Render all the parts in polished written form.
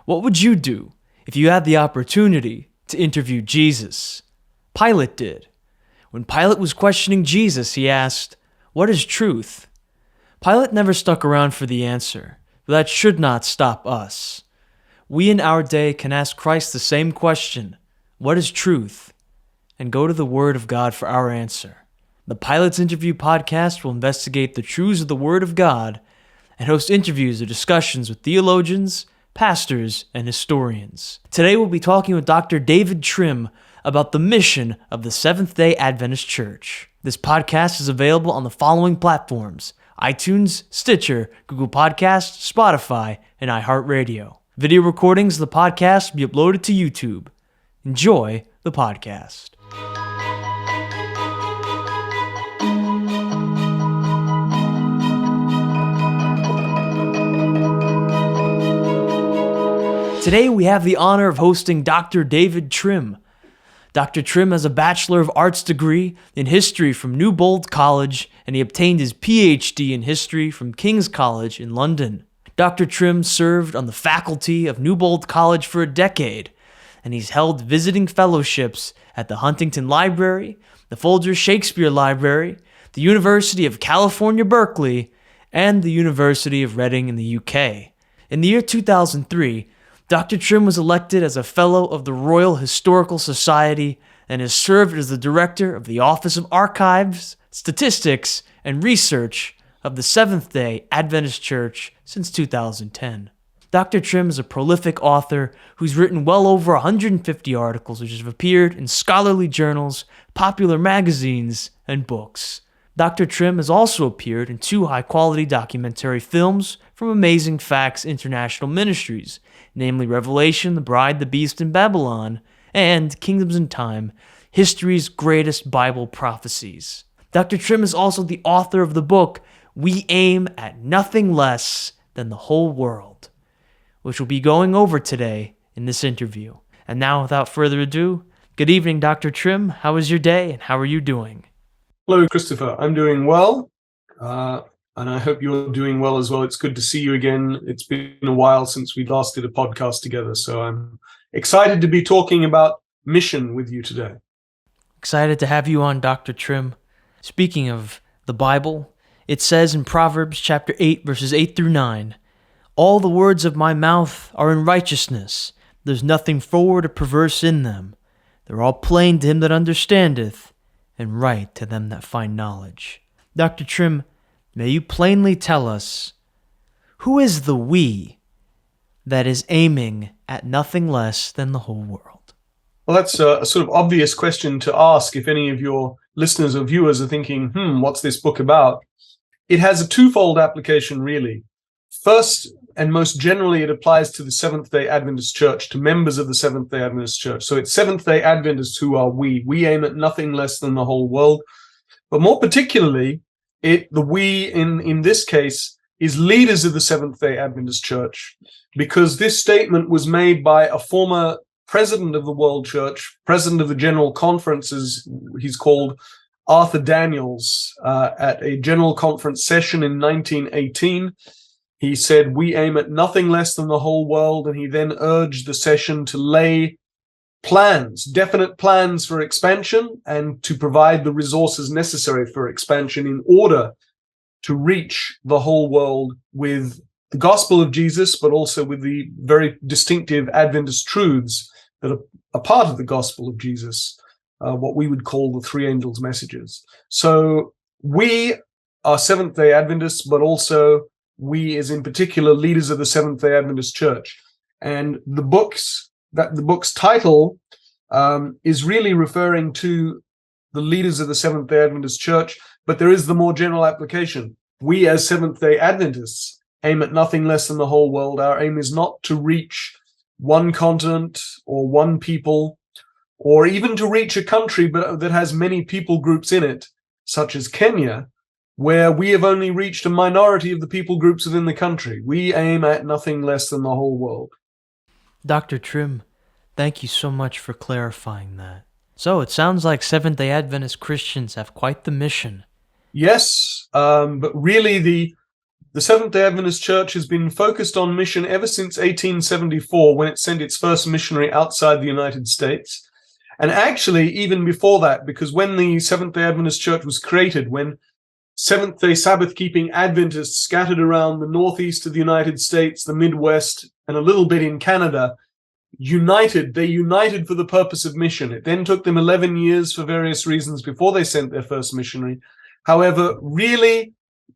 What would you do if you had the opportunity to interview Jesus? Pilate did. When Pilate was questioning Jesus, he asked, "What is truth?" Pilate never stuck around for the answer, but that should not stop us. We in our day can ask Christ the same question, "What is truth?" and go to the Word of God for our answer. The Pilate's Interview podcast will investigate the truths of the Word of God and host interviews or discussions with theologians, pastors, and historians. Today we'll be talking with Dr. David Trim about the mission of the Seventh-day Adventist Church. This podcast is available on the following platforms: iTunes, Stitcher, Google Podcasts, Spotify, and iHeartRadio. Video recordings of the podcast will be uploaded to YouTube. Enjoy the podcast. Today we have the honor of hosting Dr. David Trim. Dr. Trim has a Bachelor of Arts degree in history from Newbold College, and he obtained his PhD in history from King's College in London. Dr. Trim served on the faculty of Newbold College for a decade, and he's held visiting fellowships at the Huntington Library, the Folger Shakespeare Library, the University of California, Berkeley, and the University of Reading in the UK. In the year 2003, Dr. Trim was elected as a Fellow of the Royal Historical Society and has served as the Director of the Office of Archives, Statistics, and Research of the Seventh-day Adventist Church since 2010. Dr. Trim is a prolific author who's written well over 150 articles which have appeared in scholarly journals, popular magazines, and books. Dr. Trim has also appeared in 2 high-quality documentary films from Amazing Facts International Ministries, namely Revelation, The Bride, the Beast, and Babylon, and Kingdoms in Time, History's Greatest Bible Prophecies. Dr. Trim is also the author of the book, We Aim at Nothing Less Than the Whole World, which we'll be going over today in this interview. And now, without further ado, good evening, Dr. Trim. How was your day, and how are you doing? Hello, Christopher. I'm doing well, and I hope you're doing well as well. It's good to see you again. It's been a while since we last did a podcast together, so I'm excited to be talking about mission with you today. Excited to have you on, Dr. Trim. Speaking of the Bible, it says in Proverbs chapter 8, verses 8 through 9, "All the words of my mouth are in righteousness. There's nothing forward or perverse in them. They're all plain to him that understandeth, and right to them that find knowledge." Dr. Trim, may you plainly tell us, who is the we that is aiming at nothing less than the whole world? Well, that's a sort of obvious question to ask if any of your listeners or viewers are thinking, what's this book about? It has a twofold application, really. First, and most generally, it applies to the Seventh-day Adventist Church, to members of the Seventh-day Adventist Church. So it's Seventh-day Adventists who are we. We aim at nothing less than the whole world. But more particularly, the we in this case is leaders of the Seventh-day Adventist Church, because this statement was made by a former president of the World Church, president of the General Conference, as he's called, Arthur Daniels, at a General Conference session in 1918. He said, "We aim at nothing less than the whole world," and he then urged the session to lay plans, definite plans for expansion, and to provide the resources necessary for expansion in order to reach the whole world with the gospel of Jesus, but also with the very distinctive Adventist truths that are a part of the gospel of Jesus, what we would call the 3 angels' messages. So we are Seventh-day Adventists, but also we, as in particular, leaders of the Seventh-day Adventist Church. And the book's title is really referring to the leaders of the Seventh-day Adventist Church, but there is the more general application. We, as Seventh-day Adventists, aim at nothing less than the whole world. Our aim is not to reach one continent or one people, or even to reach a country but that has many people groups in it, such as Kenya, where we have only reached a minority of the people groups within the country. We aim at nothing less than the whole world. Dr. Trim, thank you so much for clarifying that. So it sounds like Seventh-day Adventist Christians have quite the mission. Yes, but really The Seventh-day Adventist Church has been focused on mission ever since 1874, when it sent its first missionary outside the United States. And actually, even before that, because when the Seventh-day Adventist Church was created, when Seventh-day Sabbath-keeping Adventists scattered around the northeast of the United States, the Midwest, and a little bit in Canada, they united for the purpose of mission. It then took them 11 years for various reasons before they sent their first missionary. However, really,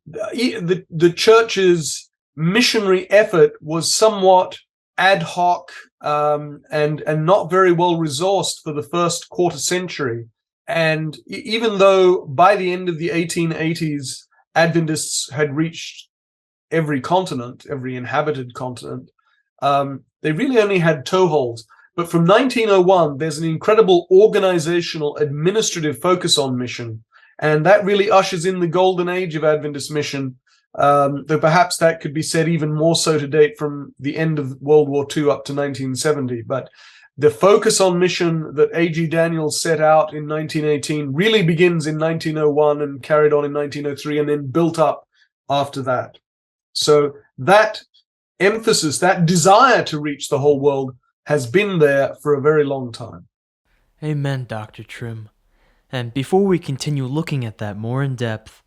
the church's missionary effort was somewhat ad hoc and not very well resourced for the first quarter century. And even though by the end of the 1880s, Adventists had reached every continent, every inhabited continent, they really only had toeholds. But from 1901, there's an incredible organizational, administrative focus on mission. And that really ushers in the golden age of Adventist mission, though perhaps that could be said even more so to date from the end of World War II up to 1970. But the focus on mission that A.G. Daniels set out in 1918 really begins in 1901 and carried on in 1903 and then built up after that. So that emphasis, that desire to reach the whole world has been there for a very long time. Amen, Dr. Trim. And before we continue looking at that more in depth,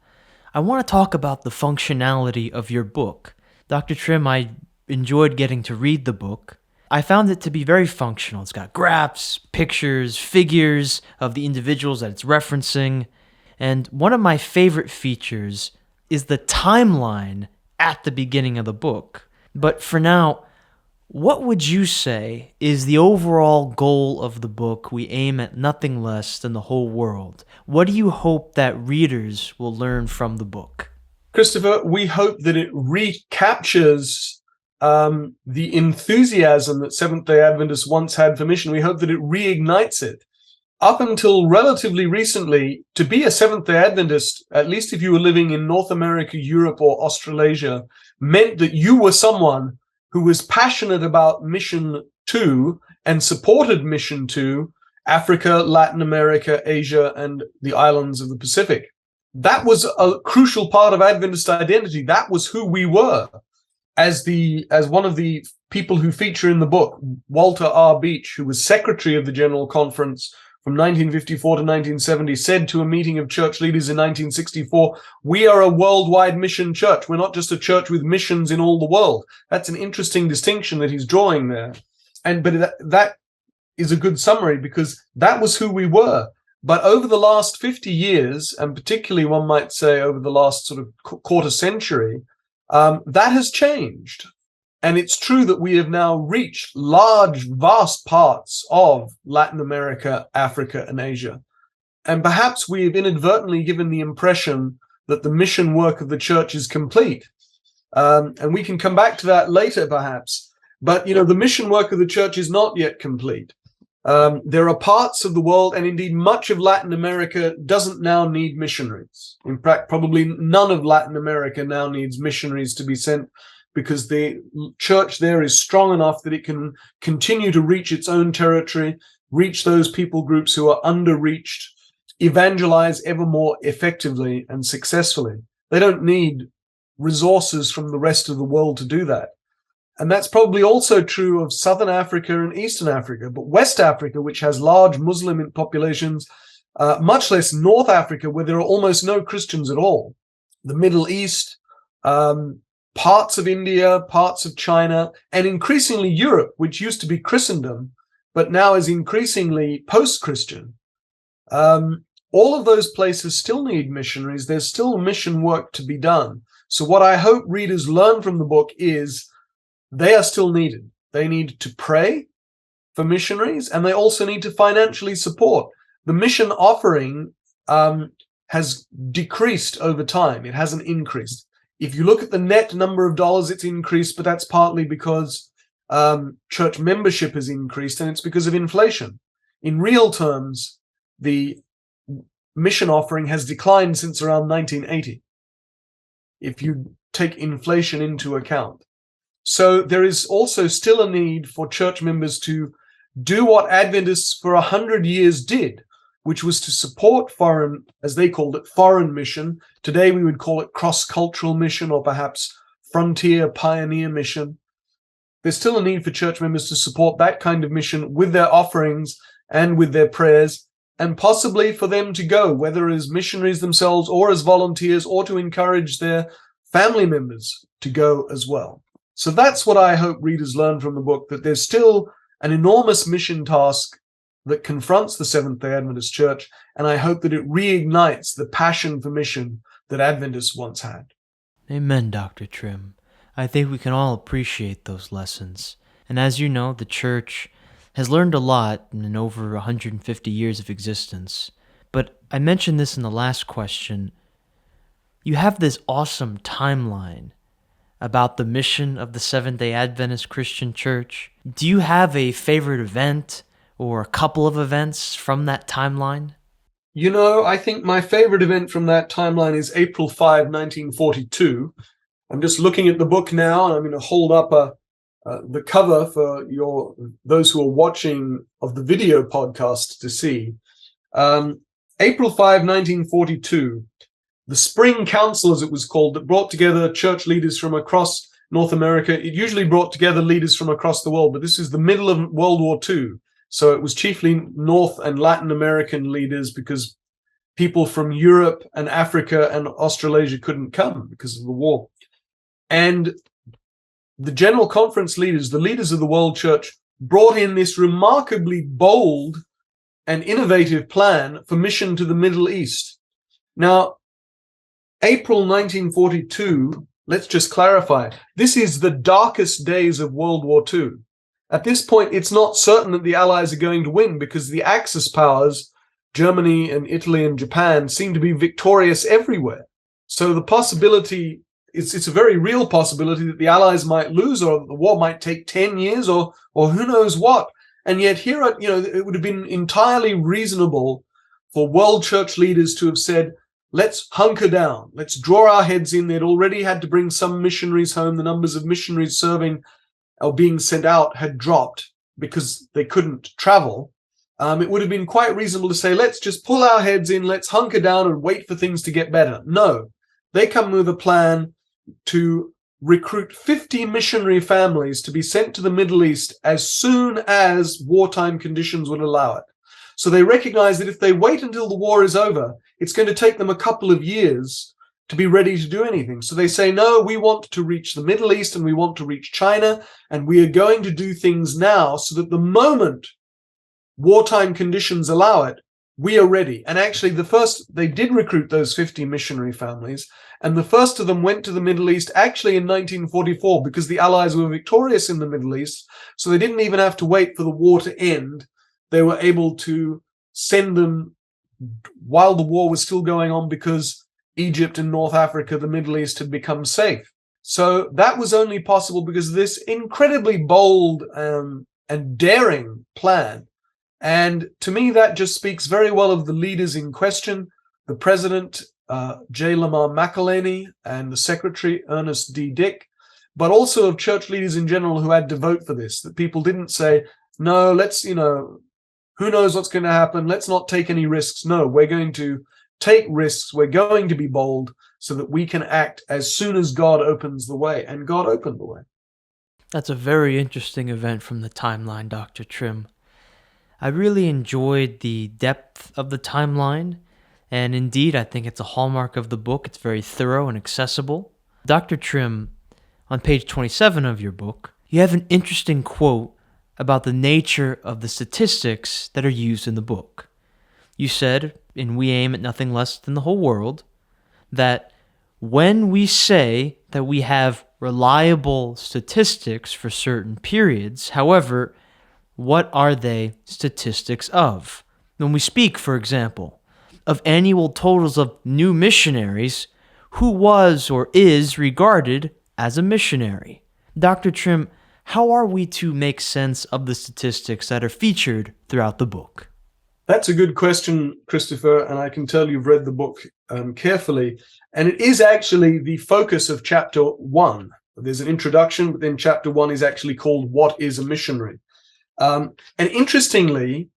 I want to talk about the functionality of your book. Dr. Trim, I enjoyed getting to read the book. I found it to be very functional. It's got graphs, pictures, figures of the individuals that it's referencing. And one of my favorite features is the timeline at the beginning of the book. But for now, what would you say is the overall goal of the book? We aim at nothing less than the whole world. What do you hope that readers will learn from the book? Christopher, we hope that it recaptures the enthusiasm that Seventh-day Adventists once had for mission. We hope that it reignites it. Up until relatively recently, to be a Seventh-day Adventist, at least if you were living in North America, Europe, or Australasia, meant that you were someone who was passionate about mission to and supported mission to Africa, Latin America, Asia, and the islands of the Pacific. That was a crucial part of Adventist identity. That was who we were. As one of the people who feature in the book, Walter R. Beach, who was secretary of the General Conference from 1954 to 1970, said to a meeting of church leaders in 1964, "We are a worldwide mission church. We're not just a church with missions in all the world." That's an interesting distinction that he's drawing there. But that is a good summary, because that was who we were. But over the last 50 years, and particularly one might say over the last sort of quarter century, that has changed. And it's true that we have now reached large, vast parts of Latin America, Africa, and Asia. And perhaps we have inadvertently given the impression that the mission work of the church is complete. And we can come back to that later, perhaps. But, the mission work of the church is not yet complete. There are parts of the world, and indeed much of Latin America doesn't now need missionaries. In fact, probably none of Latin America now needs missionaries to be sent, because the church there is strong enough that it can continue to reach its own territory, reach those people groups who are underreached, evangelize ever more effectively and successfully. They don't need resources from the rest of the world to do that. And that's probably also true of Southern Africa and Eastern Africa. But West Africa, which has large Muslim populations, much less North Africa, where there are almost no Christians at all, the Middle East, parts of India, parts of China, and increasingly Europe, which used to be Christendom, but now is increasingly post-Christian. All of those places still need missionaries. There's still mission work to be done. So what I hope readers learn from the book is they are still needed. They need to pray for missionaries, and they also need to financially support. The mission offering has decreased over time. It hasn't increased. If you look at the net number of dollars, it's increased, but that's partly because church membership has increased, and it's because of inflation. In real terms, the mission offering has declined since around 1980, if you take inflation into account. So there is also still a need for church members to do what Adventists for 100 years did, which was to support foreign, as they called it, foreign mission. Today we would call it cross-cultural mission, or perhaps frontier pioneer mission. There's still a need for church members to support that kind of mission with their offerings and with their prayers, and possibly for them to go, whether as missionaries themselves or as volunteers, or to encourage their family members to go as well. So that's what I hope readers learn from the book, that there's still an enormous mission task that confronts the Seventh-day Adventist Church, and I hope that it reignites the passion for mission that Adventists once had. Amen, Dr. Trim. I think we can all appreciate those lessons. And as you know, the Church has learned a lot in over 150 years of existence. But I mentioned this in the last question. You have this awesome timeline about the mission of the Seventh-day Adventist Christian Church. Do you have a favorite event or a couple of events from that timeline? You know, I think my favorite event from that timeline is April 5, 1942. I'm just looking at the book now, and I'm going to hold up the cover for those who are watching of the video podcast to see. April 5, 1942, the Spring Council, as it was called, that brought together church leaders from across North America. It usually brought together leaders from across the world, but this is the middle of World War II. So it was chiefly North and Latin American leaders, because people from Europe and Africa and Australasia couldn't come because of the war. And the General Conference leaders, the leaders of the World Church, brought in this remarkably bold and innovative plan for mission to the Middle East. Now, April 1942, let's just clarify, this is the darkest days of World War II. At this point, it's not certain that the Allies are going to win, because the Axis powers, Germany and Italy and Japan, seem to be victorious everywhere. So the possibility, it's a very real possibility that the Allies might lose, or that the war might take 10 years, or who knows what. And yet here, it would have been entirely reasonable for world church leaders to have said, let's hunker down, let's draw our heads in. They'd already had to bring some missionaries home. The numbers of missionaries serving or being sent out had dropped because they couldn't travel. It would have been quite reasonable to say, let's just pull our heads in, let's hunker down and wait for things to get better. No, they come with a plan to recruit 50 missionary families to be sent to the Middle East as soon as wartime conditions would allow it. So they recognize that if they wait until the war is over, it's going to take them a couple of years to be ready to do anything. So they say, no, we want to reach the Middle East and we want to reach China, and we are going to do things now so that the moment wartime conditions allow it, we are ready. And actually, they did recruit those 50 missionary families, and the first of them went to the Middle East actually in 1944, because the Allies were victorious in the Middle East, so they didn't even have to wait for the war to end. They were able to send them while the war was still going on, because Egypt and North Africa, the Middle East, had become safe. So that was only possible because of this incredibly bold and daring plan. And to me, that just speaks very well of the leaders in question, the president, J. Lamar McElhaney, and the secretary, Ernest D. Dick, but also of church leaders in general who had to vote for this, that people didn't say, no, let's, who knows what's going to happen, let's not take any risks. No, we're going to take risks, we're going to be bold so that we can act as soon as God opens the way. And God opened the way. That's a very interesting event from the timeline, Dr. Trim. I really enjoyed the depth of the timeline, and indeed, I think it's a hallmark of the book. It's very thorough and accessible. Dr. Trim, on page 27 of your book, you have an interesting quote about the nature of the statistics that are used in the book. You said, and we aim at nothing less than the whole world, that when we say that we have reliable statistics for certain periods, however, what are they statistics of? When we speak, for example, of annual totals of new missionaries, who was or is regarded as a missionary? Dr. Trim, how are we to make sense of the statistics that are featured throughout the book? That's a good question, Christopher, and I can tell you've read the book carefully. And it is actually the focus of chapter 1. There's an introduction, but then chapter 1 is actually called What is a Missionary? And interestingly,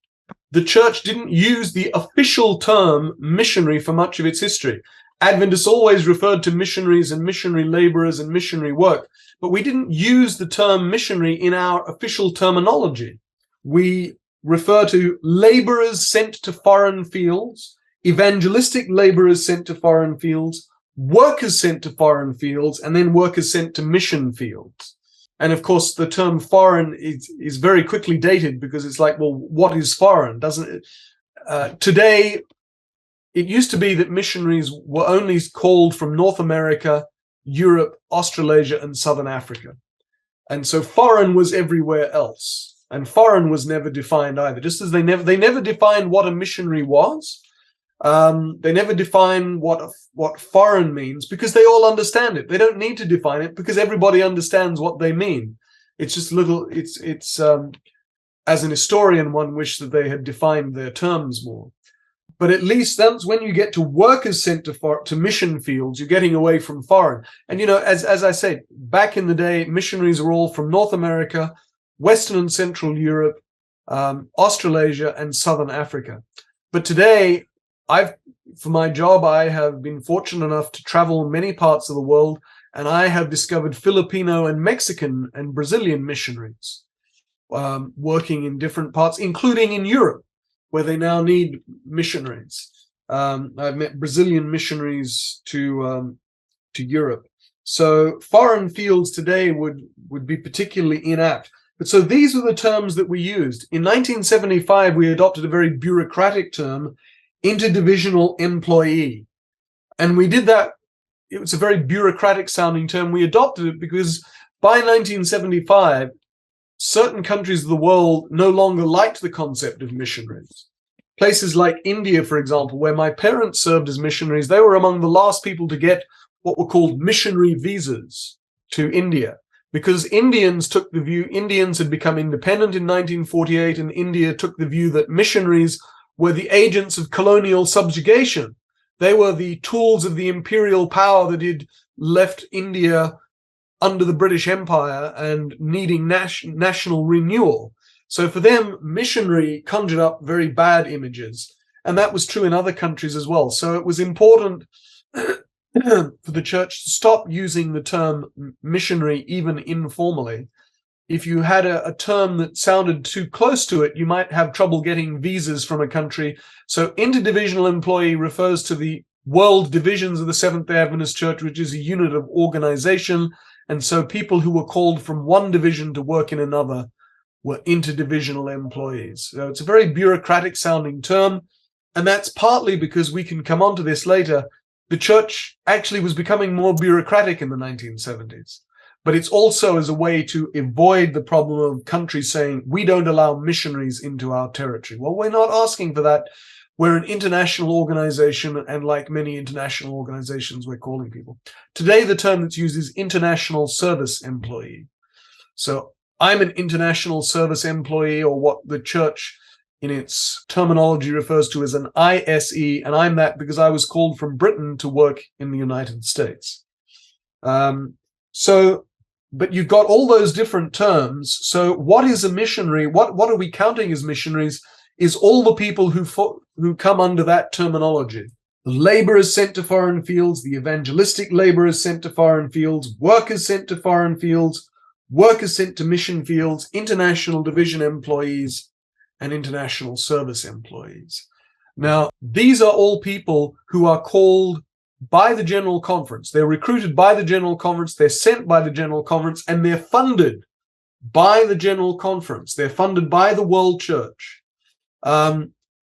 the church didn't use the official term missionary for much of its history. Adventists always referred to missionaries and missionary laborers and missionary work, but we didn't use the term missionary in our official terminology. We refer to laborers sent to foreign fields, evangelistic laborers sent to foreign fields, workers sent to foreign fields, and then workers sent to mission fields. And of course, the term foreign is very quickly dated, because it's like, well, what is foreign? Doesn't it? Today, it used to be that missionaries were only called from North America, Europe, Australasia, and Southern Africa. And so foreign was everywhere else. And foreign was never defined either, just as they never defined what a missionary was. They never define what foreign means, because they all understand it. They don't need to define it, because everybody understands what they mean. It's just as an historian, one wished that they had defined their terms more. But at least that's when you get to workers sent to mission fields, you're getting away from foreign. And, as I said, back in the day, missionaries were all from North America, Western and Central Europe, Australasia, and Southern Africa. But today, for my job, I have been fortunate enough to travel many parts of the world, and I have discovered Filipino and Mexican and Brazilian missionaries working in different parts, including in Europe, where they now need missionaries. I've met Brazilian missionaries to Europe. So foreign fields today would be particularly inapt. But so these were the terms that we used. In 1975, we adopted a very bureaucratic term, interdivisional employee. And we did that. It was a very bureaucratic sounding term. We adopted it because by 1975, certain countries of the world no longer liked the concept of missionaries. Places like India, for example, where my parents served as missionaries, they were among the last people to get what were called missionary visas to India, because Indians had become independent in 1948, and India took the view that missionaries were the agents of colonial subjugation. They were the tools of the imperial power that had left India under the British Empire and needing national renewal. So for them, missionary conjured up very bad images. And that was true in other countries as well. So it was important for the church to stop using the term missionary, even informally. If you had a term that sounded too close to it, you might have trouble getting visas from a country. So interdivisional employee refers to the world divisions of the Seventh-day Adventist Church, which is a unit of organization. And so people who were called from one division to work in another were interdivisional employees. So it's a very bureaucratic sounding term. And that's partly because, we can come on to this later, the church actually was becoming more bureaucratic in the 1970s. But it's also as a way to avoid the problem of countries saying, we don't allow missionaries into our territory. Well, we're not asking for that. We're an international organization, and like many international organizations, we're calling people. Today, the term that's used is international service employee. So I'm an international service employee, or what the church in its terminology refers to as an ISE, and I'm that because I was called from Britain to work in the United States. But you've got all those different terms. So what is a missionary? What are we counting as missionaries? Is all the people who come under that terminology. The laborers sent to foreign fields, the evangelistic laborers sent to foreign fields, workers sent to foreign fields, workers sent to mission fields, international division employees, and international service employees. Now, these are all people who are called by the General Conference. They're recruited by the General Conference, they're sent by the General Conference, and they're funded by the General Conference. They're funded by the World Church.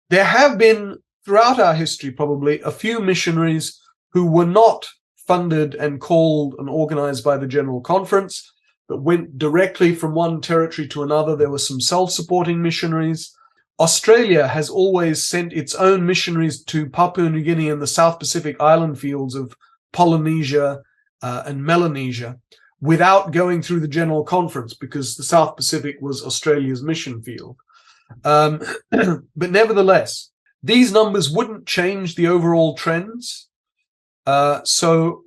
There have been, throughout our history probably, a few missionaries who were not funded and called and organized by the General Conference, but went directly from one territory to another. There were some self-supporting missionaries. Australia has always sent its own missionaries to Papua New Guinea and the South Pacific island fields of Polynesia and Melanesia without going through the General Conference, because the South Pacific was Australia's mission field. But nevertheless, these numbers wouldn't change the overall trends. So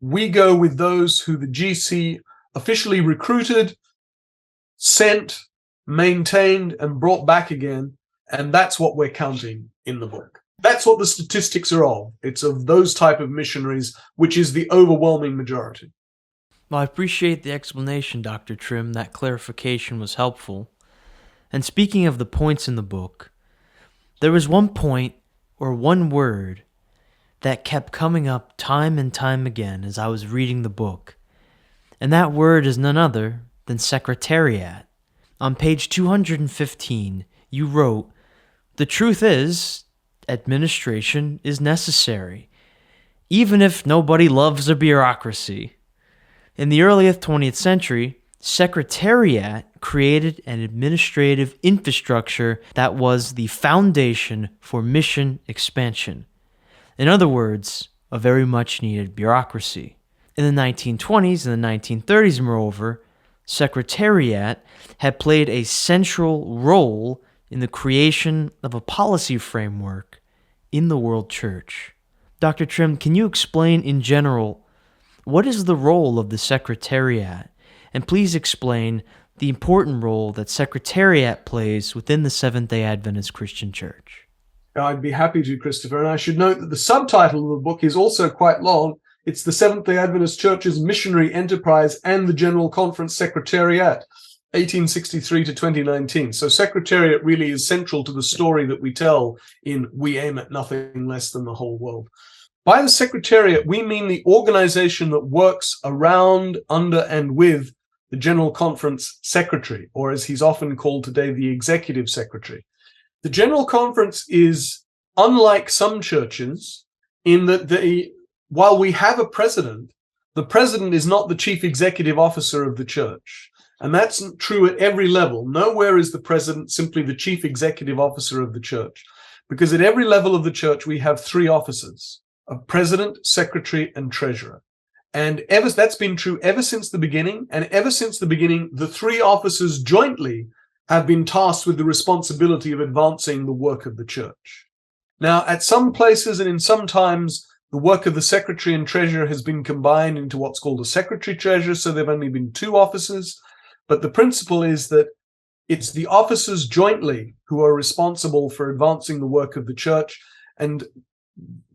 we go with those who the GC officially recruited, sent, maintained, and brought back again. And that's what we're counting in the book. That's what the statistics are of. It's of those type of missionaries, which is the overwhelming majority. Well, I appreciate the explanation, Dr. Trim. That clarification was helpful. And speaking of the points in the book, there was one point or one word that kept coming up time and time again as I was reading the book. And that word is none other than Secretariat. On page 215, you wrote, "The truth is, administration is necessary, even if nobody loves a bureaucracy." In the early 20th century, Secretariat created an administrative infrastructure that was the foundation for mission expansion. In other words, a very much needed bureaucracy. In the 1920s and the 1930s, moreover, Secretariat had played a central role in the creation of a policy framework in the world church. Dr. Trim, can you explain in general what is the role of the Secretariat? And please explain the important role that Secretariat plays within the Seventh-day Adventist Christian Church. I'd be happy to, Christopher. And I should note that the subtitle of the book is also quite long. It's the Seventh-day Adventist Church's Missionary Enterprise and the General Conference Secretariat, 1863 to 2019. So Secretariat really is central to the story that we tell in We Aim at Nothing Less Than the Whole World. By the Secretariat, we mean the organization that works around, under, and with the General Conference Secretary, or as he's often called today, the Executive Secretary. The General Conference is unlike some churches in that while we have a president, the president is not the chief executive officer of the church. And that's true at every level. Nowhere is the president simply the chief executive officer of the church, because at every level of the church, we have three officers: a president, secretary, and treasurer. And that's been true ever since the beginning. And ever since the beginning, the three officers jointly have been tasked with the responsibility of advancing the work of the church. Now, at some places and in some times, the work of the secretary and treasurer has been combined into what's called a secretary-treasurer, so there have only been two officers. But the principle is that it's the officers jointly who are responsible for advancing the work of the church, and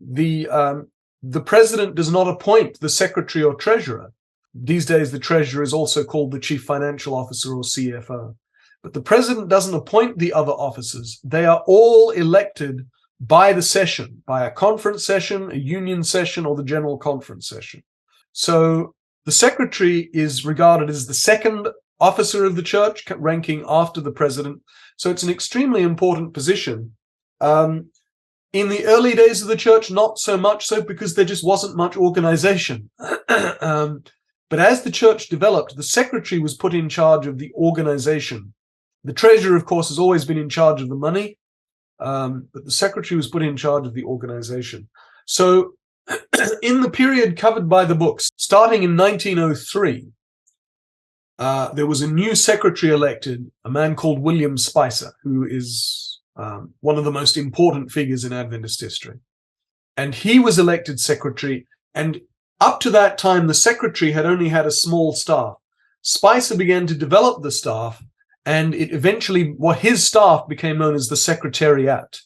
the president does not appoint the secretary or treasurer. These days, the treasurer is also called the chief financial officer or CFO. But the president doesn't appoint the other officers. They are all elected by the session, by a conference session, a union session, or the general conference session. So the secretary is regarded as the second officer of the church, ranking after the president. So it's an extremely important position. In the early days of the church, not so much so, because there just wasn't much organization. But as the church developed, the secretary was put in charge of the organization. The treasurer, of course, has always been in charge of the money, but the secretary was put in charge of the organization. So in the period covered by the books, starting in 1903, there was a new secretary elected, a man called William Spicer, who is one of the most important figures in Adventist history. And he was elected secretary, and up to that time, the secretary had only had a small staff. Spicer began to develop the staff, and it eventually, his staff became known as the Secretariat.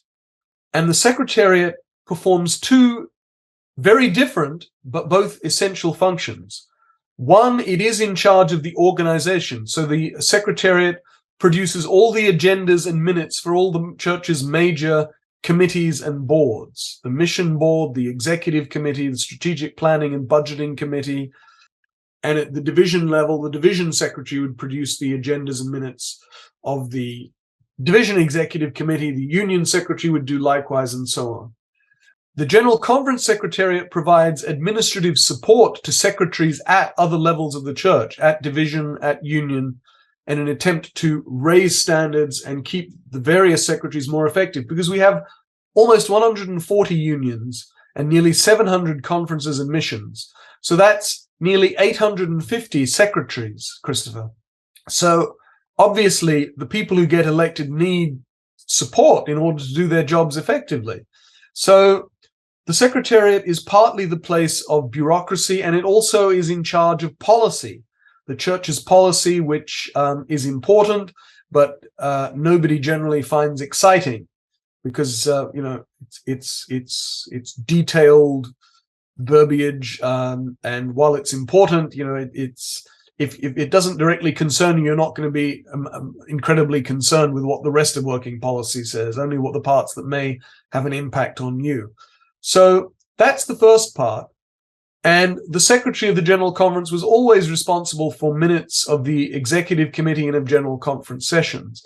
And the Secretariat performs two very different, but both essential functions. One, it is in charge of the organization. So the Secretariat produces all the agendas and minutes for all the church's major committees and boards: the mission board, the executive committee, the strategic planning and budgeting committee. And at the division level, the division secretary would produce the agendas and minutes of the division executive committee. The union secretary would do likewise, and so on. The General Conference Secretariat provides administrative support to secretaries at other levels of the church, at division, at union, in an attempt to raise standards and keep the various secretaries more effective, because we have almost 140 unions and nearly 700 conferences and missions. So that's nearly 850 secretaries, Christopher. So obviously, the people who get elected need support in order to do their jobs effectively. So the Secretariat is partly the place of bureaucracy, and it also is in charge of policy. The church's policy, which is important, but nobody generally finds exciting. because it's detailed verbiage, and while it's important, it's if it doesn't directly concern you, you're not going to be incredibly concerned with what the rest of working policy says, only what the parts that may have an impact on you. So that's the first part. And the Secretary of the General Conference was always responsible for minutes of the Executive Committee and of General Conference sessions.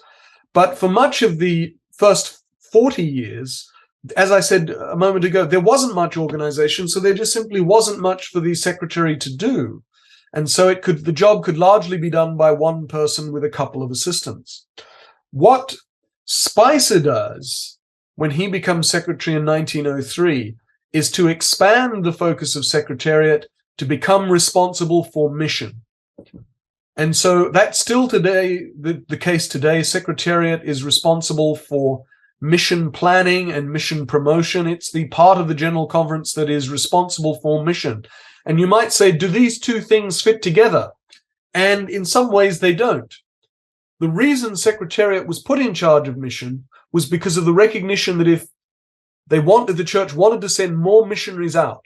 But for much of the first 40 years, as I said a moment ago, there wasn't much organization, so there just simply wasn't much for the secretary to do. And so the job could largely be done by one person with a couple of assistants. What Spicer does when he becomes secretary in 1903 is to expand the focus of Secretariat to become responsible for mission. And so that's still today the case today. Secretariat is responsible for mission planning and mission promotion. It's the part of the General Conference that is responsible for mission. And you might say, do these two things fit together? And in some ways they don't. The reason Secretariat was put in charge of mission was because of the recognition that if the church wanted to send more missionaries out,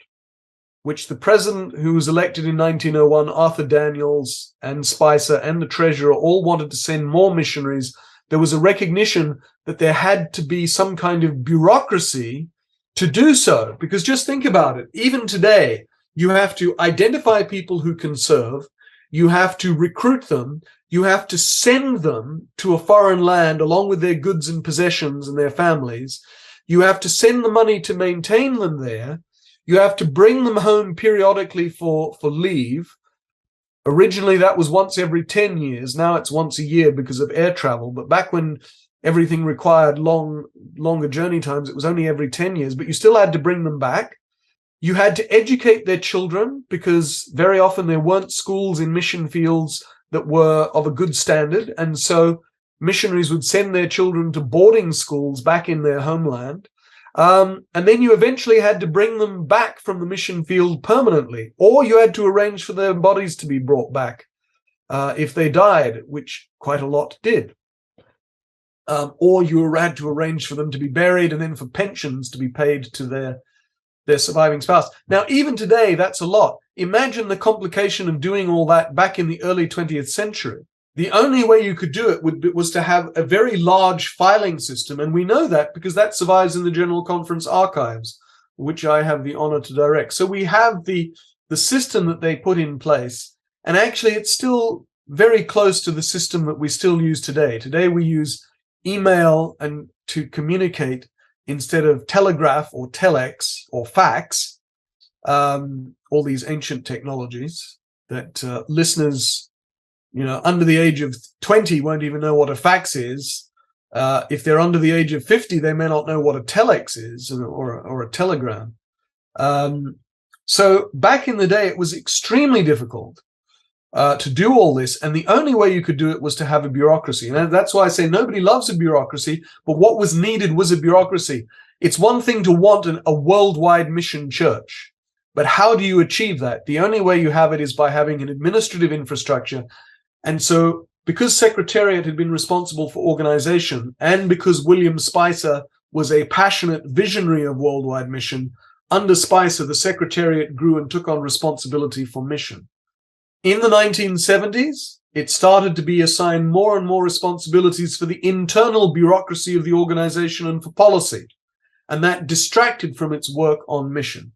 which the president who was elected in 1901, Arthur Daniels and Spicer and the treasurer all wanted to send more missionaries, there was a recognition that there had to be some kind of bureaucracy to do so. Because just think about it. Even today, you have to identify people who can serve. You have to recruit them. You have to send them to a foreign land along with their goods and possessions and their families. You have to send the money to maintain them there. You have to bring them home periodically for leave. Originally, that was once every 10 years. Now it's once a year because of air travel. But back when everything required longer journey times, it was only every 10 years. But you still had to bring them back. You had to educate their children because very often there weren't schools in mission fields that were of a good standard. And so missionaries would send their children to boarding schools back in their homeland. And then you eventually had to bring them back from the mission field permanently, or you had to arrange for their bodies to be brought back if they died, which quite a lot did. Or you had to arrange for them to be buried and then for pensions to be paid to their surviving spouse. Now, even today, that's a lot. Imagine the complication of doing all that back in the early 20th century. The only way you could do it was to have a very large filing system, and we know that because that survives in the General Conference archives, which I have the honor to direct. So we have the system that they put in place, and actually it's still very close to the system that we still use today. Today we use email and to communicate instead of telegraph or telex or fax, all these ancient technologies that listeners under the age of 20 won't even know what a fax is. If they're under the age of 50, they may not know what a telex is or a telegram. So back in the day, it was extremely difficult to do all this. And the only way you could do it was to have a bureaucracy. And that's why I say nobody loves a bureaucracy, but what was needed was a bureaucracy. It's one thing to want a worldwide mission church, but how do you achieve that? The only way you have it is by having an administrative infrastructure. And so because Secretariat had been responsible for organization, and because William Spicer was a passionate visionary of worldwide mission, under Spicer, the Secretariat grew and took on responsibility for mission. In the 1970s, it started to be assigned more and more responsibilities for the internal bureaucracy of the organization and for policy, and that distracted from its work on mission.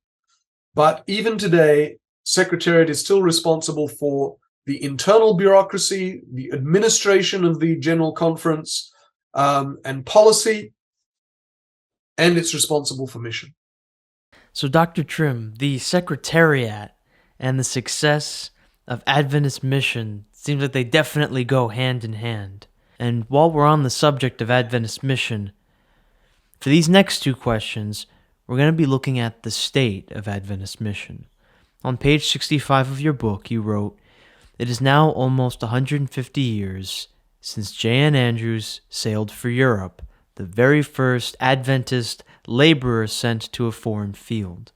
But even today, Secretariat is still responsible for the internal bureaucracy, the administration of the General Conference, and policy, and it's responsible for mission. So, Dr. Trim, the Secretariat and the success of Adventist mission seems like they definitely go hand in hand. And while we're on the subject of Adventist mission, for these next two questions, we're going to be looking at the state of Adventist mission. On page 65 of your book, you wrote, "It is now almost 150 years since J.N. Andrews sailed for Europe, the very first Adventist laborer sent to a foreign field.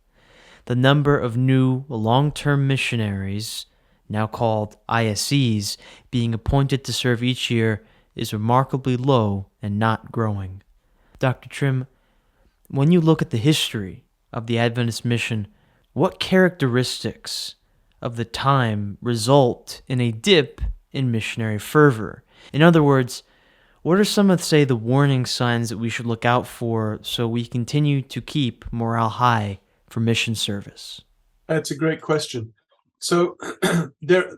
The number of new long-term missionaries, now called ISEs, being appointed to serve each year is remarkably low and not growing. Dr. Trim, when you look at the history of the Adventist mission, what characteristics of the time result in a dip in missionary fervor? In other words, what are some of, say, the warning signs that we should look out for so we continue to keep morale high for mission service? That's a great question. So there,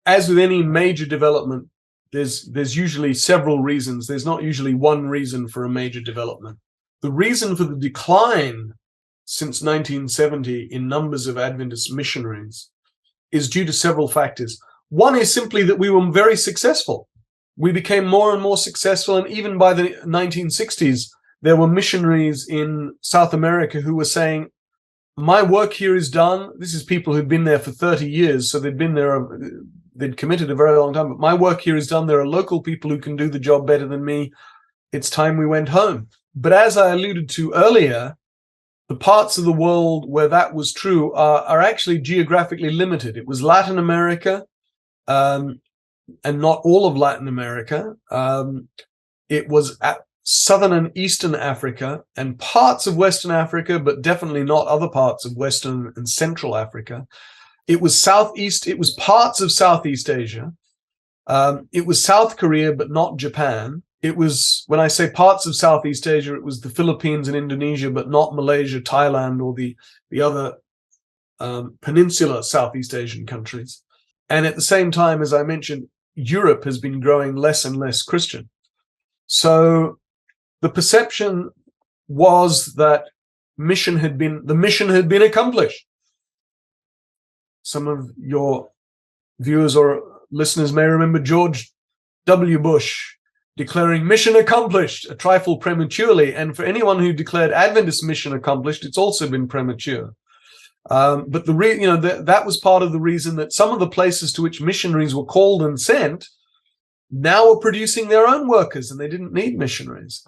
as with any major development, there's usually several reasons. There's not usually one reason for a major development. The reason for the decline since 1970 in numbers of Adventist missionaries is due to several factors. One is simply that we were very successful. We became more and more successful, and even by the 1960s, there were missionaries in South America who were saying, my work here is done. This is people who'd been there for 30 years, so they'd been there, they'd committed a very long time, but my work here is done. There are local people who can do the job better than me. It's time we went home. But as I alluded to earlier, the parts of the world where that was true are actually geographically limited. It was Latin America, and not all of Latin America. It was at Southern and Eastern Africa and parts of Western Africa, but definitely not other parts of Western and Central Africa. It was Southeast, it was parts of Southeast Asia. It was South Korea, but not Japan. It was, when I say parts of Southeast Asia, it was the Philippines and Indonesia, but not Malaysia, Thailand, or the other peninsular Southeast Asian countries. And at the same time, as I mentioned, Europe has been growing less and less Christian. So the perception was that the mission had been accomplished. Some of your viewers or listeners may remember George W. Bush declaring mission accomplished a trifle prematurely. And for anyone who declared Adventist mission accomplished, it's also been premature. But that was part of the reason that some of the places to which missionaries were called and sent now are producing their own workers, and they didn't need missionaries.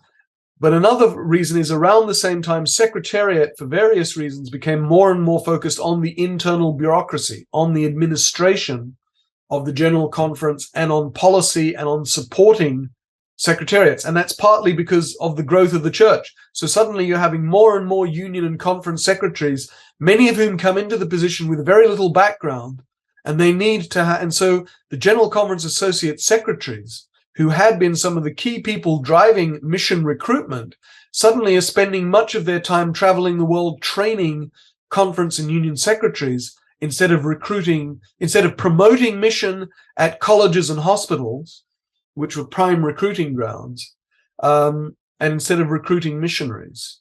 But another reason is around the same time, Secretariat, for various reasons, became more and more focused on the internal bureaucracy, on the administration of the General Conference, and on policy and on supporting secretariats. And that's partly because of the growth of the church. So suddenly you're having more and more union and conference secretaries, many of whom come into the position with very little background, and they need to and so the General Conference Associate Secretaries, who had been some of the key people driving mission recruitment, suddenly are spending much of their time traveling the world training conference and union secretaries instead of promoting mission at colleges and hospitals, which were prime recruiting grounds, and instead of recruiting missionaries.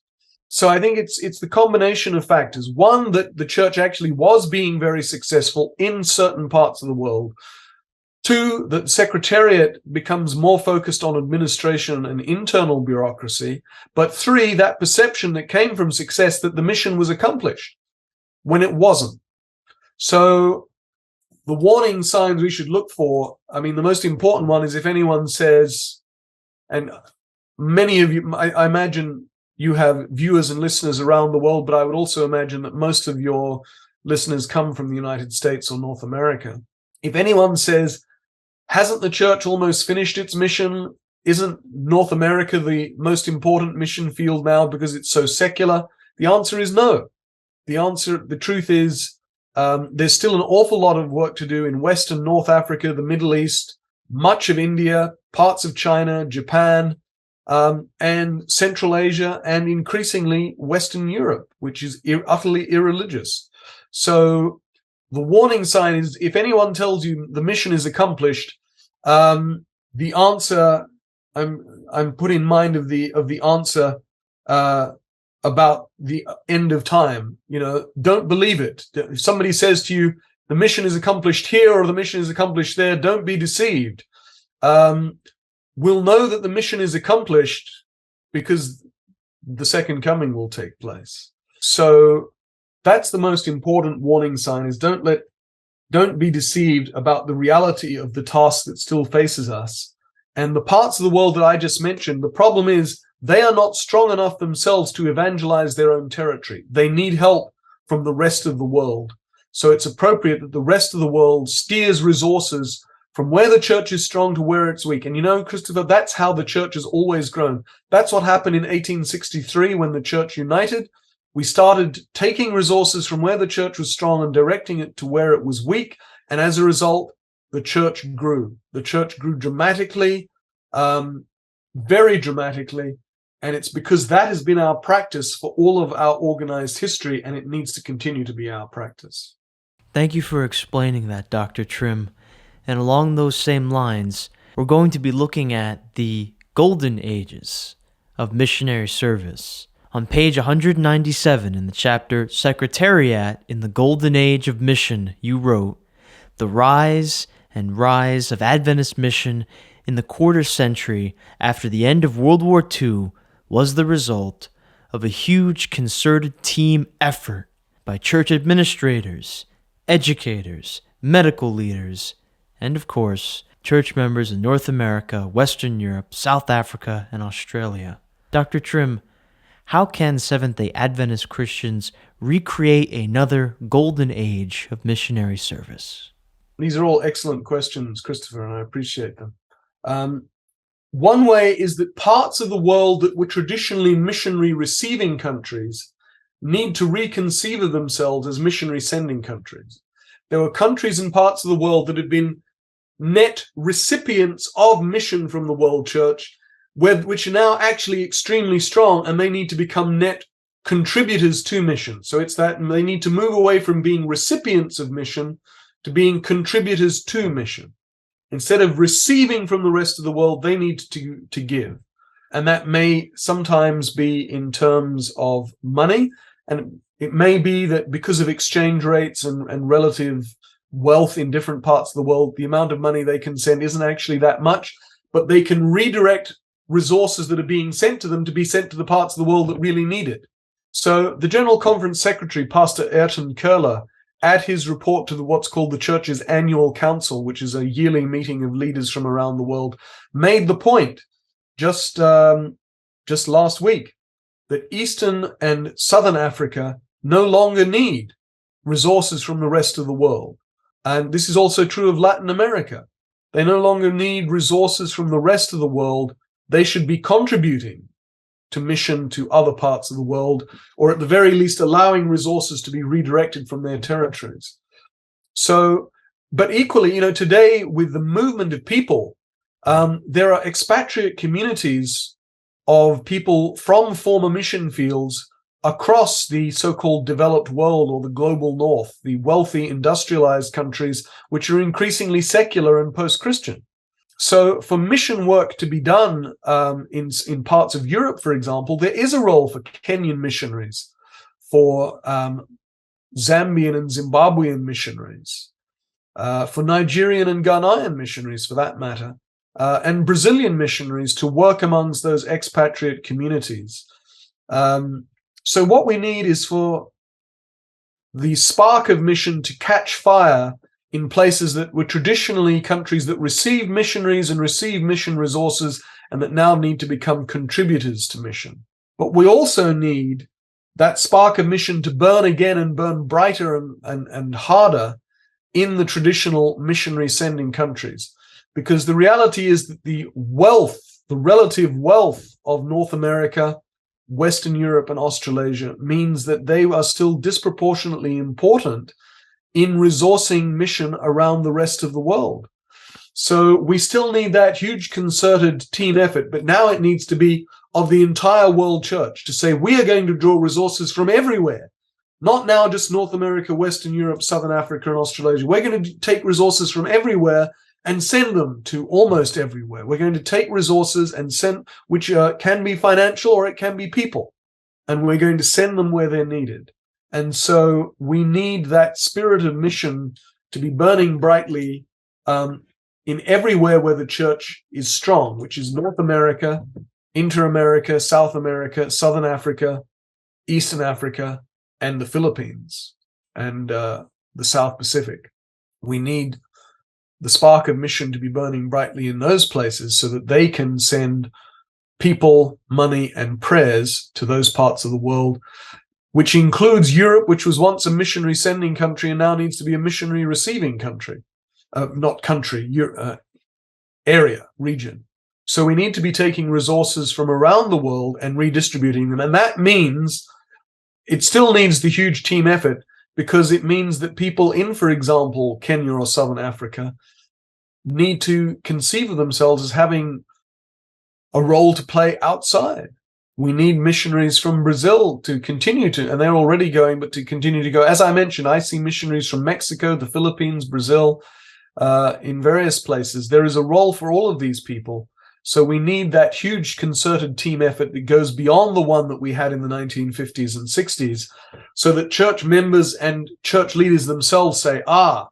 So I think it's the combination of factors. One, that the church actually was being very successful in certain parts of the world. Two, that Secretariat becomes more focused on administration and internal bureaucracy. But three, that perception that came from success that the mission was accomplished when it wasn't. So the warning signs we should look for, I mean, the most important one is if anyone says, and many of you, I imagine you have viewers and listeners around the world, but I would also imagine that most of your listeners come from the United States or North America. If anyone says, hasn't the church almost finished its mission? Isn't North America the most important mission field now because it's so secular? The answer is no. The truth is, there's still an awful lot of work to do in West and North Africa, the Middle East, much of India, parts of China, Japan, and Central Asia, and increasingly Western Europe, which is utterly irreligious. So the warning sign is, if anyone tells you the mission is accomplished, the answer, I'm put in mind of the answer about the end of time. Don't believe it. If somebody says to you, the mission is accomplished here or the mission is accomplished there, don't be deceived. We'll know that the mission is accomplished because the second coming will take place. So that's the most important warning sign, is don't be deceived about the reality of the task that still faces us. And the parts of the world that I just mentioned, the problem is they are not strong enough themselves to evangelize their own territory. They need help from the rest of the world. So it's appropriate that the rest of the world steers resources from where the church is strong to where it's weak. And you know, Christopher, that's how the church has always grown. That's what happened in 1863 when the church united. We started taking resources from where the church was strong and directing it to where it was weak. And as a result, the church grew. The church grew dramatically, very dramatically. And it's because that has been our practice for all of our organized history, and it needs to continue to be our practice. Thank you for explaining that, Dr. Trim. And along those same lines, we're going to be looking at the golden ages of missionary service. On page 197 in the chapter Secretariat in the Golden Age of Mission, you wrote, "The rise of Adventist mission in the quarter century after the end of World War II was the result of a huge concerted team effort by church administrators, educators, medical leaders, and of course, church members in North America, Western Europe, South Africa, and Australia." Dr. Trim, how can Seventh-day Adventist Christians recreate another golden age of missionary service? These are all excellent questions, Christopher, and I appreciate them. One way is that parts of the world that were traditionally missionary receiving countries need to reconceive of themselves as missionary sending countries. There were countries and parts of the world that had been net recipients of mission from the world church, which are now actually extremely strong, and they need to become net contributors to mission. So it's that they need to move away from being recipients of mission to being contributors to mission. Instead of receiving from the rest of the world, they need to give. And that may sometimes be in terms of money. And it may be that because of exchange rates and relative wealth in different parts of the world, the amount of money they can send isn't actually that much, but they can redirect resources that are being sent to them to be sent to the parts of the world that really need it. So the General Conference Secretary, Pastor Ayrton Curler, at his report to what's called the Church's Annual Council, which is a yearly meeting of leaders from around the world, made the point just last week that Eastern and Southern Africa no longer need resources from the rest of the world. And this is also true of Latin America. They no longer need resources from the rest of the world. They should be contributing to mission to other parts of the world, or at the very least allowing resources to be redirected from their territories. So, but equally, today with the movement of people, there are expatriate communities of people from former mission fields across the so-called developed world or the global north, the wealthy industrialized countries, which are increasingly secular and post-Christian. So for mission work to be done in parts of Europe, for example, there is a role for Kenyan missionaries, for Zambian and Zimbabwean missionaries, for Nigerian and Ghanaian missionaries, for that matter, and Brazilian missionaries to work amongst those expatriate communities. So what we need is for the spark of mission to catch fire in places that were traditionally countries that received missionaries and received mission resources and that now need to become contributors to mission. But we also need that spark of mission to burn again and burn brighter and harder in the traditional missionary sending countries. Because the reality is that the relative wealth of North America, Western Europe, and Australasia means that they are still disproportionately important in resourcing mission around the rest of the world. So we still need that huge concerted team effort, but now it needs to be of the entire world church to say we are going to draw resources from everywhere, not now just North America, Western Europe, Southern Africa, and Australasia. We're going to take resources from everywhere and send them to almost everywhere. We're going to take resources and send, which can be financial or it can be people, and we're going to send them where they're needed. And so we need that spirit of mission to be burning brightly in everywhere where the church is strong, which is North America, Inter-America, South America, Southern Africa, Eastern Africa, and the Philippines, and the South Pacific. We need the spark of mission to be burning brightly in those places so that they can send people, money, and prayers to those parts of the world, which includes Europe, which was once a missionary sending country and now needs to be a missionary receiving country. not country, area, region. So we need to be taking resources from around the world and redistributing them. And that means it still needs the huge team effort, because it means that people in, for example, Kenya or Southern Africa need to conceive of themselves as having a role to play outside. We need missionaries from Brazil to continue to, and they're already going, but to continue to go. As I mentioned, I see missionaries from Mexico, the Philippines, Brazil, in various places. There is a role for all of these people. So we need that huge concerted team effort that goes beyond the one that we had in the 1950s and 60s, so that church members and church leaders themselves say, our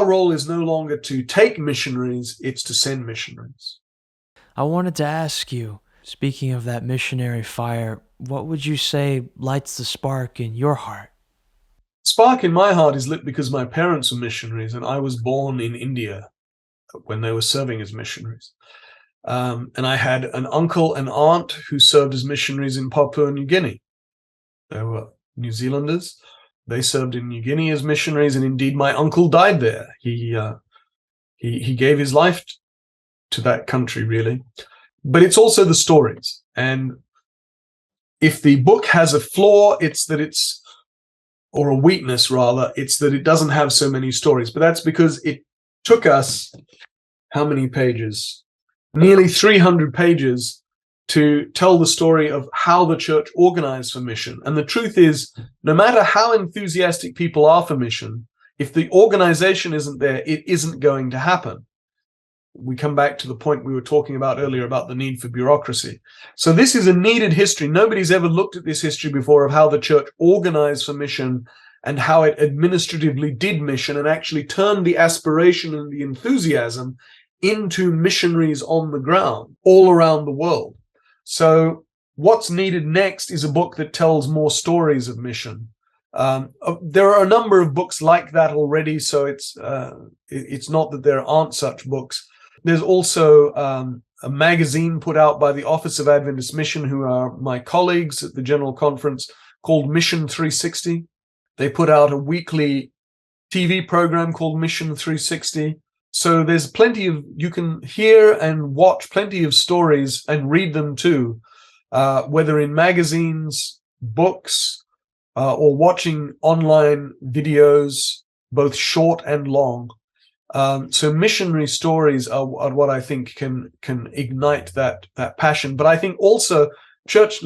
role is no longer to take missionaries, it's to send missionaries. I wanted to ask you, speaking of that missionary fire, what would you say lights the spark in your heart? Spark in my heart is lit because my parents were missionaries, and I was born in India when they were serving as missionaries. And I had an uncle and aunt who served as missionaries in Papua New Guinea. They were New Zealanders. They served in New Guinea as missionaries, and indeed my uncle died there. He gave his life to that country, really. But it's also the stories. And if the book has a flaw, or a weakness rather, it's that it doesn't have so many stories. But that's because it took us, how many pages? Nearly 300 pages to tell the story of how the church organized for mission. And the truth is, no matter how enthusiastic people are for mission, if the organization isn't there, it isn't going to happen. We come back to the point we were talking about earlier about the need for bureaucracy. So this is a needed history. Nobody's ever looked at this history before of how the church organized for mission and how it administratively did mission and actually turned the aspiration and the enthusiasm into missionaries on the ground all around the world. So what's needed next is a book that tells more stories of mission. There are a number of books like that already, so it's not that there aren't such books. There's also a magazine put out by the Office of Adventist Mission, who are my colleagues at the General Conference, called Mission 360. They put out a weekly TV program called Mission 360. So there's plenty of, you can hear and watch plenty of stories and read them too, whether in magazines, books, or watching online videos, both short and long. So missionary stories are what I think can ignite that passion. But I think also church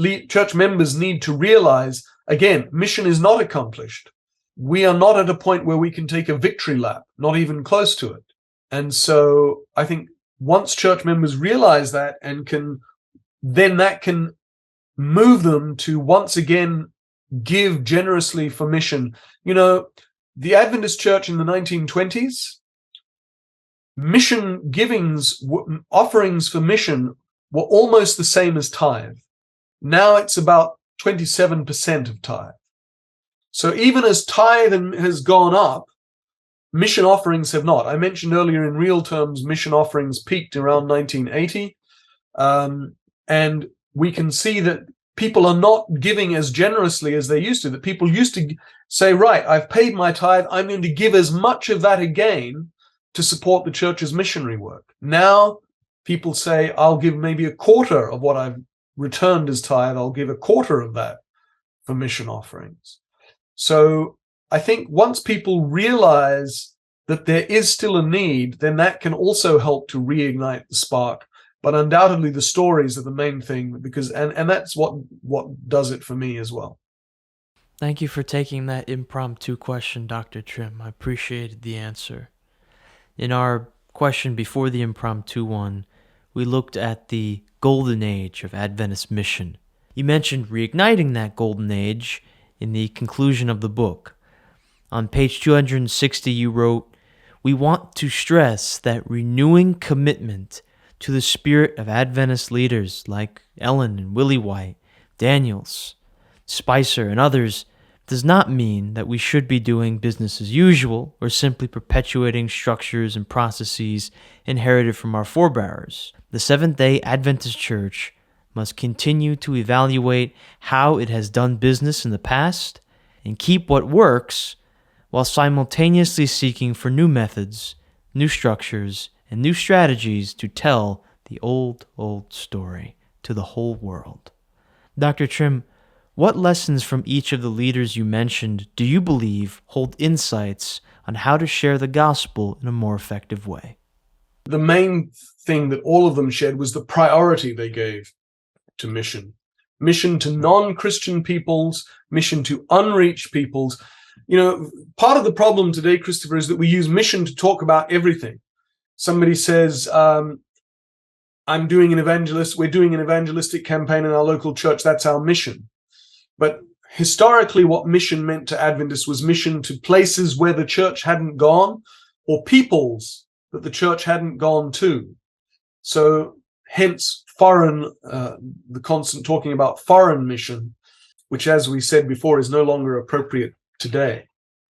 members need to realize, again, mission is not accomplished. We are not at a point where we can take a victory lap, not even close to it. And so I think once church members realize that then that can move them to once again give generously for mission. You know, the Adventist church in the 1920s, mission givings, offerings for mission were almost the same as tithe. Now it's about 27% of tithe. So even as tithe has gone up, mission offerings have not. I mentioned earlier in real terms, mission offerings peaked around 1980. And we can see that people are not giving as generously as they used to. That people used to say, right, I've paid my tithe, I'm going to give as much of that again to support the church's missionary work. Now people say, I'll give maybe a quarter of what I've returned as tithe, I'll give a quarter of that for mission offerings. So I think once people realize that there is still a need, then that can also help to reignite the spark. But undoubtedly the stories are the main thing, because and that's what does it for me as well. Thank you for taking that impromptu question, Dr. Trim. I appreciated the answer. In our question before the impromptu one, we looked at the golden age of Adventist mission. You mentioned reigniting that golden age in the conclusion of the book. On page 260, you wrote, "We want to stress that renewing commitment to the spirit of Adventist leaders like Ellen and Willie White, Daniels, Spicer, and others does not mean that we should be doing business as usual or simply perpetuating structures and processes inherited from our forebears. The Seventh-day Adventist Church must continue to evaluate how it has done business in the past and keep what works while simultaneously seeking for new methods, new structures, and new strategies to tell the old story to the whole world. Dr. Trim, what lessons from each of the leaders you mentioned do you believe hold insights on how to share the gospel in a more effective way? The main thing that all of them shared was the priority they gave to mission. Mission to non-Christian peoples, mission to unreached peoples. Part of the problem today, Christopher, is that we use mission to talk about everything. Somebody says, we're doing an evangelistic campaign in our local church, that's our mission. But historically, what mission meant to Adventists was mission to places where the church hadn't gone, or peoples that the church hadn't gone to. So hence foreign, the constant talking about foreign mission, which, as we said before, is no longer appropriate today.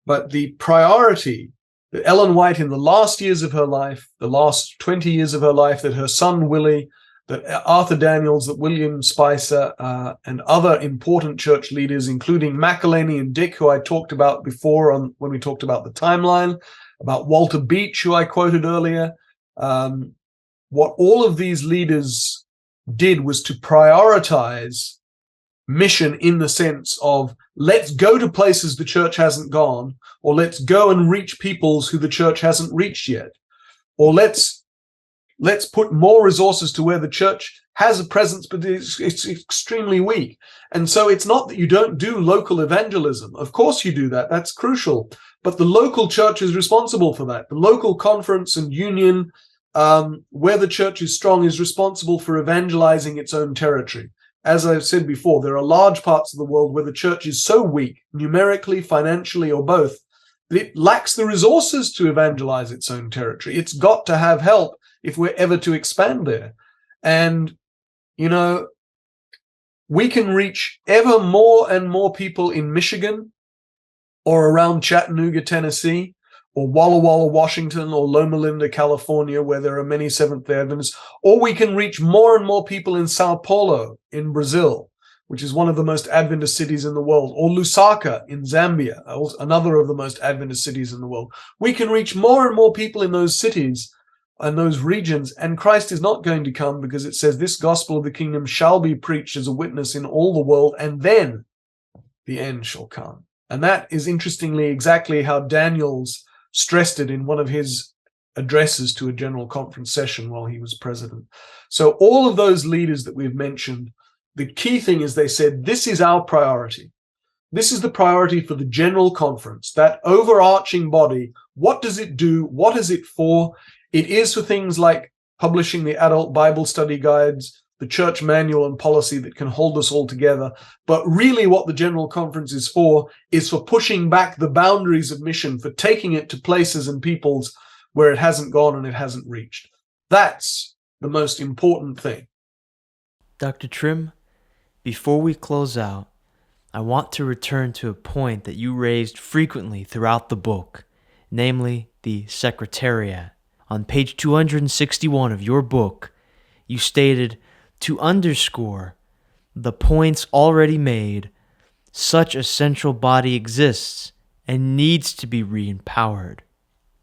But the priority that Ellen White, in the last years of her life, the last 20 years of her life, that her son Willie, that Arthur Daniels, that William Spicer, and other important church leaders, including McElhaney and Dick, who I talked about before when we talked about the timeline, about Walter Beach, who I quoted earlier. What all of these leaders did was to prioritize mission in the sense of, let's go to places the church hasn't gone, or let's go and reach peoples who the church hasn't reached yet, or let's put more resources to where the church has a presence, but it's extremely weak. And so it's not that you don't do local evangelism. Of course you do that. That's crucial. But the local church is responsible for that. The local conference and union, where the church is strong, is responsible for evangelizing its own territory. As I've said before, there are large parts of the world where the church is so weak, numerically, financially, or both, that it lacks the resources to evangelize its own territory. It's got to have help if we're ever to expand there. And, we can reach ever more and more people in Michigan, or around Chattanooga, Tennessee, or Walla Walla, Washington, or Loma Linda, California, where there are many Seventh-day Adventists, or we can reach more and more people in Sao Paulo in Brazil, which is one of the most Adventist cities in the world, or Lusaka in Zambia, another of the most Adventist cities in the world. We can reach more and more people in those cities and those regions, and Christ is not going to come, because it says this gospel of the kingdom shall be preached as a witness in all the world, and then the end shall come. And that is, interestingly, exactly how Daniels stressed it in one of his addresses to a general conference session while he was president. So all of those leaders that we've mentioned, the key thing is they said, this is our priority. This is the priority for the general conference, that overarching body. What does it do? What is it for? It is for things like publishing the adult Bible study guides, the church manual and policy that can hold us all together. But really what the General Conference is for pushing back the boundaries of mission, for taking it to places and peoples where it hasn't gone and it hasn't reached. That's the most important thing. Dr. Trim, before we close out, I want to return to a point that you raised frequently throughout the book, namely the Secretariat. On page 261 of your book, you stated, to underscore the points already made, such a central body exists and needs to be re-empowered.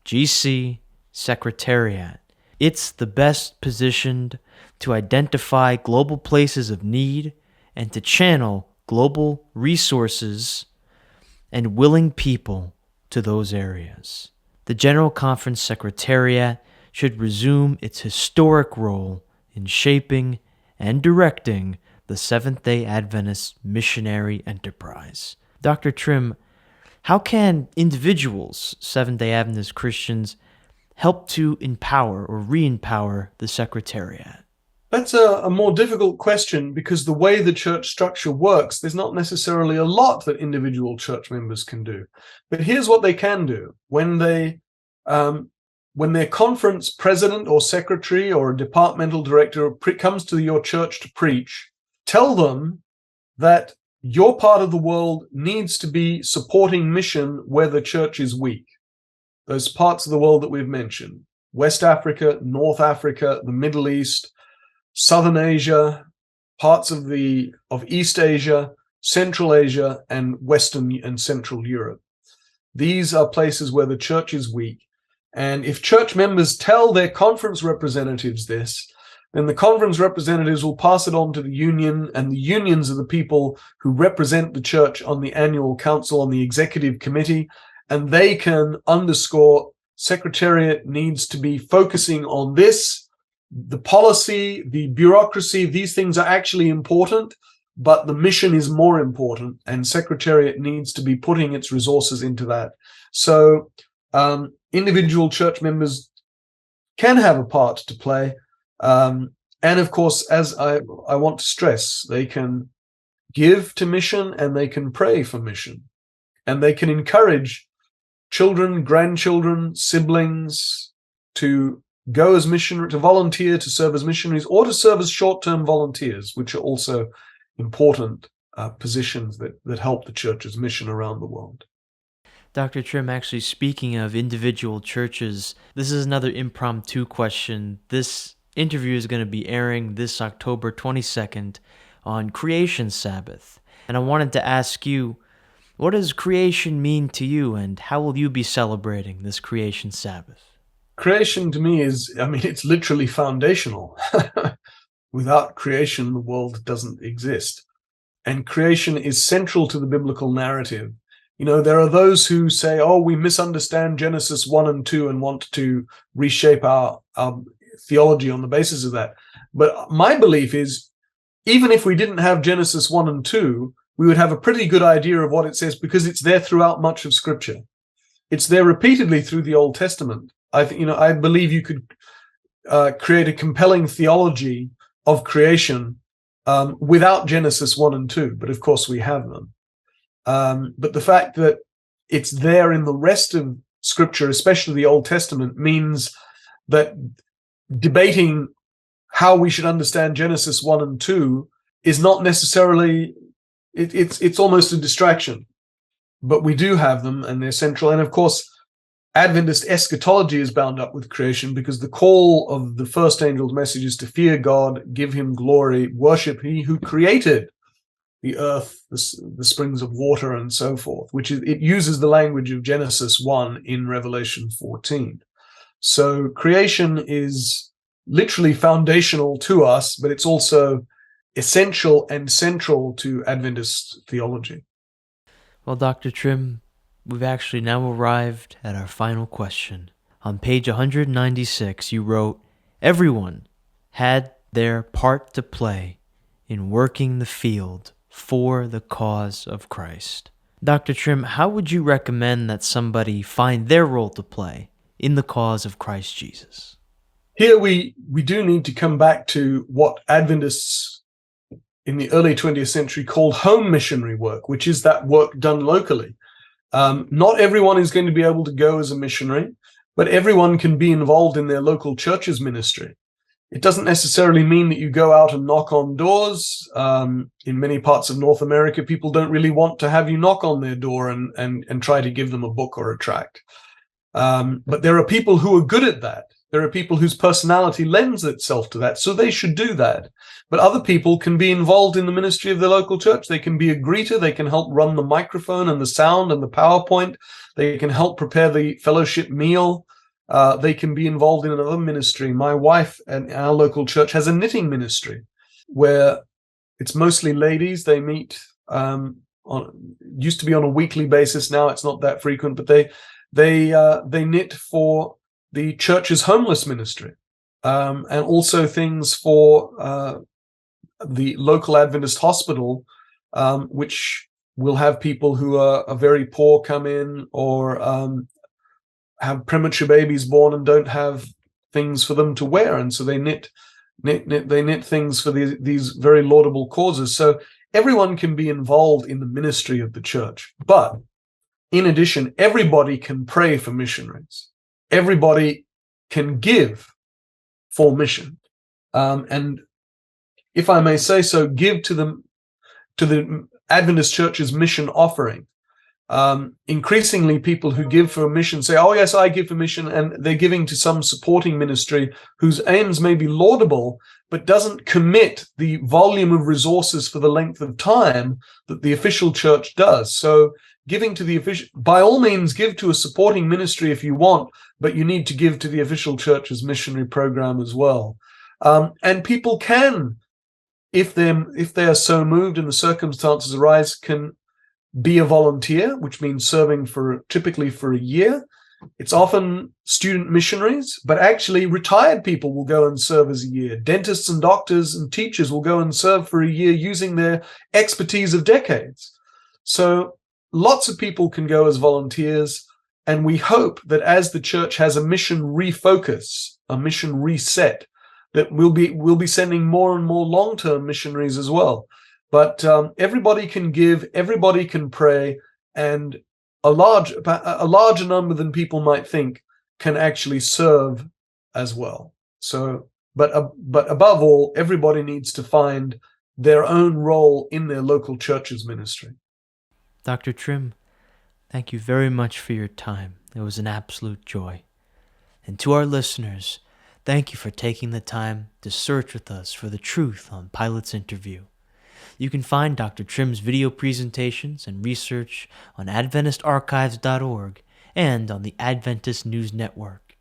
GC Secretariat. It's the best positioned to identify global places of need and to channel global resources and willing people to those areas. The General Conference Secretariat should resume its historic role in shaping and directing the Seventh-day Adventist missionary enterprise. Dr. Trim, how can individuals, Seventh-day Adventist Christians, help to empower or re-empower the Secretariat? That's a more difficult question, because the way the church structure works, there's not necessarily a lot that individual church members can do. But here's what they can do. When their conference president or secretary or a departmental director comes to your church to preach, tell them that your part of the world needs to be supporting mission where the church is weak. Those parts of the world that we've mentioned, West Africa, North Africa, the Middle East, Southern Asia, parts of East Asia, Central Asia, and Western and Central Europe. These are places where the church is weak. And if church members tell their conference representatives this, then the conference representatives will pass it on to the union, and the unions are the people who represent the church on the annual council, on the executive committee, and they can underscore Secretariat needs to be focusing on this. The policy, the bureaucracy, these things are actually important, but the mission is more important, and Secretariat needs to be putting its resources into that. So individual church members can have a part to play. And of course, as I want to stress, they can give to mission and they can pray for mission. And they can encourage children, grandchildren, siblings to go as missionaries, to volunteer to serve as missionaries, or to serve as short-term volunteers, which are also important positions that help the church's mission around the world. Dr. Trim, actually, speaking of individual churches, this is another impromptu question. This interview is going to be airing this October 22nd on Creation Sabbath. And I wanted to ask you, what does creation mean to you, and how will you be celebrating this Creation Sabbath? Creation to me is, it's literally foundational. Without creation, the world doesn't exist. And creation is central to the biblical narrative. There are those who say, we misunderstand Genesis 1 and 2 and want to reshape our theology on the basis of that. But my belief is, even if we didn't have Genesis 1 and 2, we would have a pretty good idea of what it says, because it's there throughout much of Scripture. It's there repeatedly through the Old Testament. I believe you could create a compelling theology of creation without Genesis 1 and 2, but of course we have them. But the fact that it's there in the rest of Scripture, especially the Old Testament, means that debating how we should understand Genesis 1 and 2 is not necessarily, it's almost a distraction. But we do have them, and they're central. And of course, Adventist eschatology is bound up with creation, because the call of the first angel's message is to fear God, give him glory, worship he who created the earth, the springs of water, and so forth, it uses the language of Genesis 1 in Revelation 14. So creation is literally foundational to us, but it's also essential and central to Adventist theology. Well, Dr. Trim, we've actually now arrived at our final question. On page 196, you wrote, "Everyone had their part to play in working the field for the cause of Christ." Dr. Trim, how would you recommend that somebody find their role to play in the cause of Christ Jesus? Here we do need to come back to what Adventists in the early 20th century called home missionary work, which is that work done locally. Not everyone is going to be able to go as a missionary, but everyone can be involved in their local church's ministry. It doesn't necessarily mean that you go out and knock on doors. In many parts of North America, people don't really want to have you knock on their door and try to give them a book or a tract. But there are people who are good at that. There are people whose personality lends itself to that, so they should do that. But other people can be involved in the ministry of the local church. They can be a greeter. They can help run the microphone and the sound and the PowerPoint. They can help prepare the fellowship meal. They can be involved in another ministry. My wife and our local church has a knitting ministry where it's mostly ladies. They meet used to be on a weekly basis. Now it's not that frequent, but they knit for the church's homeless ministry, and also things for the local Adventist hospital, which will have people who are very poor come in, or have premature babies born and don't have things for them to wear, and so they knit things for these very laudable causes. So everyone can be involved in the ministry of the church, but in addition, everybody can pray for missionaries. Everybody can give for mission, and if I may say so, give to the Adventist Church's mission offering. Increasingly, people who give for a mission say, oh, yes, I give for mission, and they're giving to some supporting ministry whose aims may be laudable, but doesn't commit the volume of resources for the length of time that the official church does. So giving to the official, by all means, give to a supporting ministry if you want, but you need to give to the official church's missionary program as well. And people can, if they are so moved and the circumstances arise, can be a volunteer, which means serving typically for a year. It's often student missionaries, but actually retired people will go and serve as a year. Dentists and doctors and teachers will go and serve for a year using their expertise of decades. So lots of people can go as volunteers, and we hope that as the church has a mission refocus, a mission reset, that we'll be sending more and more long-term missionaries as well. But everybody can give, everybody can pray, and a larger number than people might think can actually serve as well. So, but above all, everybody needs to find their own role in their local church's ministry. Dr. Trim, thank you very much for your time. It was an absolute joy. And to our listeners, thank you for taking the time to search with us for the truth on Pilate's interview. You can find Dr. Trim's video presentations and research on AdventistArchives.org and on the Adventist News Network.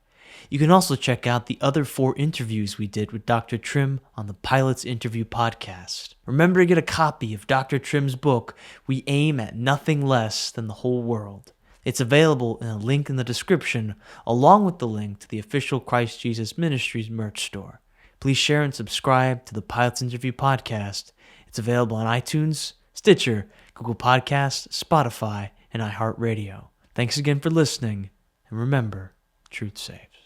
You can also check out the other 4 interviews we did with Dr. Trim on the Pilate's Interview podcast. Remember to get a copy of Dr. Trim's book, We Aim at Nothing Less Than the Whole World. It's available in a link in the description, along with the link to the official Christ Jesus Ministries merch store. Please share and subscribe to the Pilate's Interview podcast. It's available on iTunes, Stitcher, Google Podcasts, Spotify, and iHeartRadio. Thanks again for listening, and remember, truth saves.